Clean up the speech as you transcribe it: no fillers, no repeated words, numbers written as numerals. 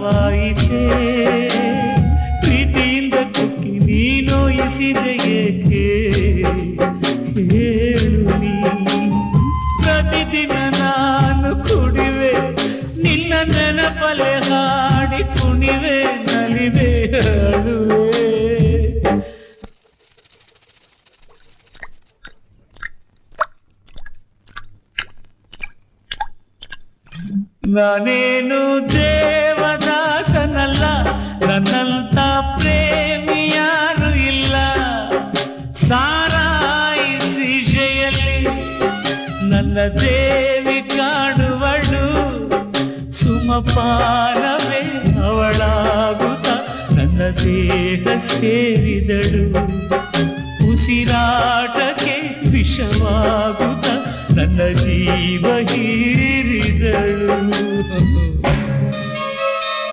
ಮನವಾಯಿತೆ ಪ್ರೀತಿಯಿಂದ ಕುಕ್ಕಿ ನೀನೋಯಿಸಿದೆ ಏಕೆ ಹೇಳು ನೀ ಪ್ರತಿದಿನ ನಾನು ಕುಡಿವೆ ನಿನ್ನ ನೆನಪಲೆ ಹಾಡಿ ಕುಣಿವೆ ನಲಿವೆ ಅಳುವೆ ನಾನೇನು ದೇವದಾಸನಲ್ಲ ನನ್ನಂತ ಪ್ರೇಮಿ ಯಾರು ಇಲ್ಲ ಸಾರಾಯಿ ಶಿಶೆಯಲ್ಲಿ ನನ್ನ ದೇವಿ ಕಾಡುವಳು ಸುಮಪಾನವೇ ಅವಳಾಗುತ್ತ ನನ್ನ ದೇಹ ಸೇರಿದಳು ಉಸಿರಾಟಕ್ಕೆ ವಿಷವಾಗುತ್ತ ನನ್ನ ಜೀವ ಹೀರಿದಳು